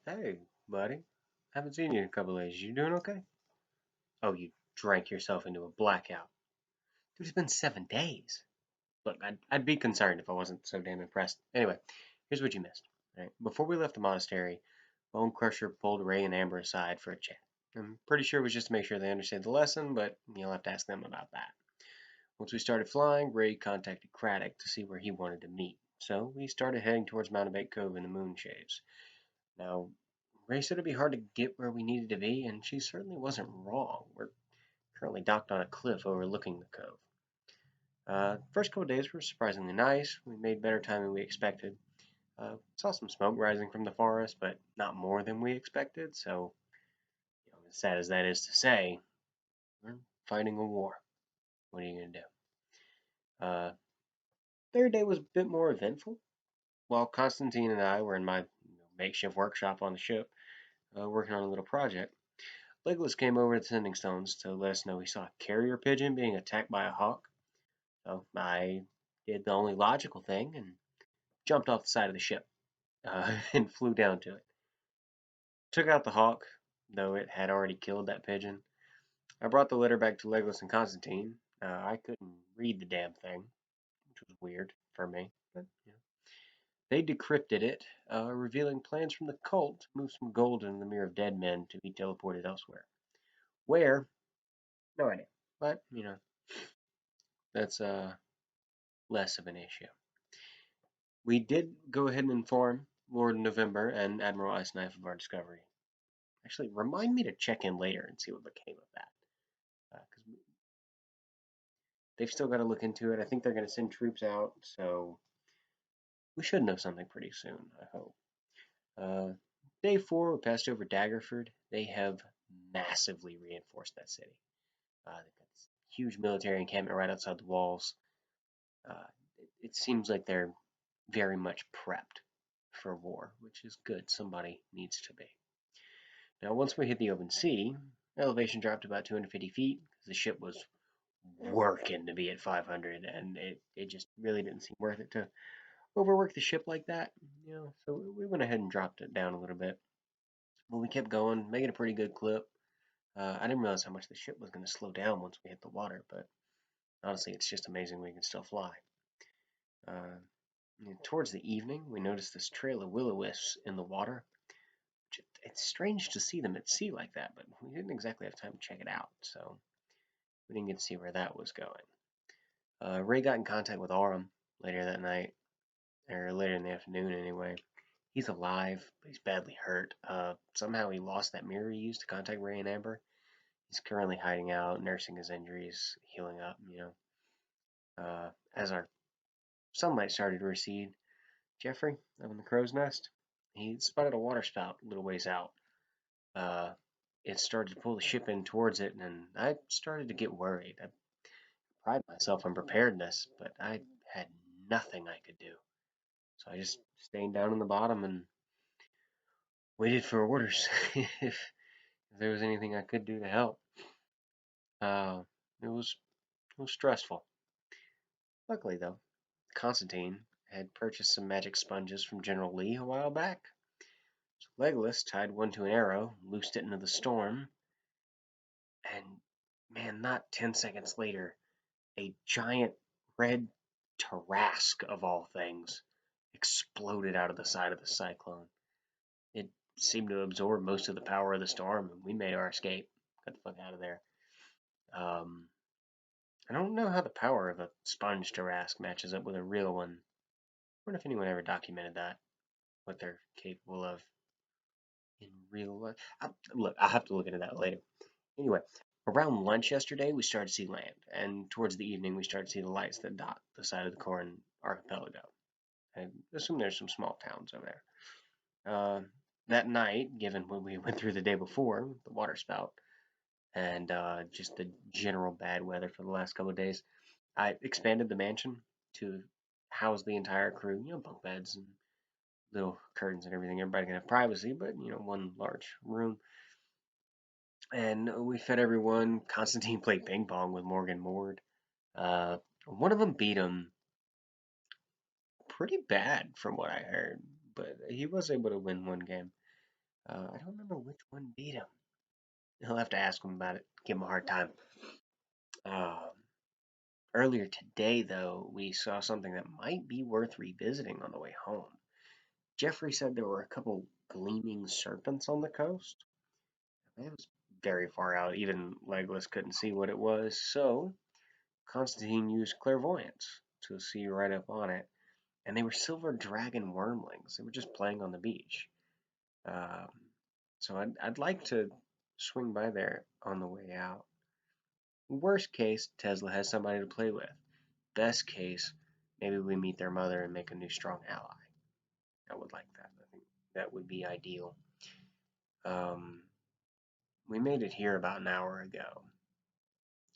Hey, buddy. Haven't seen you in a couple days. You doing okay? Oh, you drank yourself into a blackout. Dude, it's been 7 days. Look, I'd be concerned if I wasn't so damn impressed. Anyway, here's what you missed. All right? Before we left the monastery, Bone Crusher pulled Ray and Amber aside for a chat. I'm pretty sure it was just to make sure they understood the lesson, but you'll have to ask them about that. Once we started flying, Ray contacted Craddock to see where he wanted to meet. So we started heading towards Mountebank Cove in the Moonshades. Now, Ray said it'd be hard to get where we needed to be, and she certainly wasn't wrong. We're currently docked on a cliff overlooking the cove. First couple of days were surprisingly nice. We made better time than we expected. Saw some smoke rising from the forest, but not more than we expected. So, as sad as that is to say, we're fighting a war. What are you gonna do? Third day was a bit more eventful. While Constantine and I were in my makeshift workshop on the ship, working on a little project, Legolas came over to the sending stones to let us know he saw a carrier pigeon being attacked by a hawk. So I did the only logical thing and jumped off the side of the ship and flew down to it. Took out the hawk, though it had already killed that pigeon. I brought the letter back to Legolas and Constantine. I couldn't read the damn thing, which was weird for me. But they decrypted it, revealing plans from the cult to move some gold in the Mirror of Dead Men to be teleported elsewhere. Where? No idea. But that's less of an issue. We did go ahead and inform Lord November and Admiral Ice Knife of our discovery. Actually, remind me to check in later and see what became of that, because they've still got to look into it. I think they're going to send troops out, so we should know something pretty soon. I hope. Uh, Day 4, we passed over Daggerford. They have massively reinforced that city. They've got this huge military encampment right outside the walls. Uh, it seems like they're very much prepped for war, which is good. Somebody needs to be. Now, once we hit the open sea, elevation dropped to about 250 feet because the ship was working to be at 500, and it just really didn't seem worth it to overwork the ship like that. So we went ahead and dropped it down a little bit. But we kept going, making a pretty good clip. I didn't realize how much the ship was going to slow down once we hit the water, but honestly, it's just amazing we can still fly. Uh, Towards the evening, we noticed this trail of will-o-wisps in the water. It's strange to see them at sea like that, but we didn't exactly have time to check it out, so we didn't get to see where that was going. Ray got in contact with Aurum later that night, or later in the afternoon anyway. He's alive, but he's badly hurt. Somehow he lost that mirror he used to contact Ray and Amber. He's currently hiding out, nursing his injuries, healing up. As our sunlight started to recede, Jeffrey, up in the crow's nest, he spotted a water spout a little ways out. Uh, it started to pull the ship in towards it, and I started to get worried. I pride myself on preparedness, but I had nothing I could do. So I just stayed down in the bottom and waited for orders if there was anything I could do to help. Uh, it was stressful. Luckily, though, Constantine had purchased some magic sponges from General Lee a while back. So Legolas tied one to an arrow, loosed it into the storm, and man, not 10 seconds later, a giant red Tarrasque of all things exploded out of the side of the cyclone. It seemed to absorb most of the power of the storm, and we made our escape. Got the fuck out of there. Um, I don't know how the power of a sponge Tarrasque matches up with a real one. I wonder if anyone ever documented that, what they're capable of in real life. Look, I'll have to look into that later. Anyway, around lunch yesterday, we started to see land, and towards the evening, we started to see the lights that dot the side of the Corin archipelago. I assume there's some small towns over there. That night, given what we went through the day before, the water spout, and just the general bad weather for the last couple of days, I expanded the mansion to house the entire crew. Bunk beds and little curtains and everything. Everybody can have privacy, but one large room. And we fed everyone. Constantine played ping pong with Morgan Mord. One of them beat him pretty bad, from what I heard, but he was able to win one game. I don't remember which one beat him. He'll have to ask him about it. Give him a hard time. Um, Earlier today, though, we saw something that might be worth revisiting on the way home. Jeffrey said there were a couple gleaming serpents on the coast. It was very far out. Even Legolas couldn't see what it was. So Constantine used clairvoyance to see right up on it. And they were silver dragon wormlings. They were just playing on the beach. Um, so I'd like to swing by there on the way out. Worst case, Tesla has somebody to play with. Best case, maybe we meet their mother and make a new strong ally. I would like that. I think that would be ideal. Um, we made it here about an hour ago.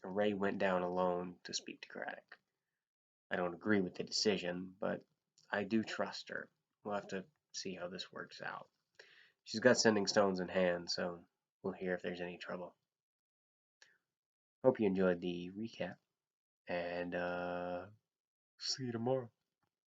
Ray went down alone to speak to Craddock. I don't agree with the decision, but I do trust her. We'll have to see how this works out. She's got sending stones in hand, so we'll hear if there's any trouble. Hope you enjoyed the recap, and see you tomorrow.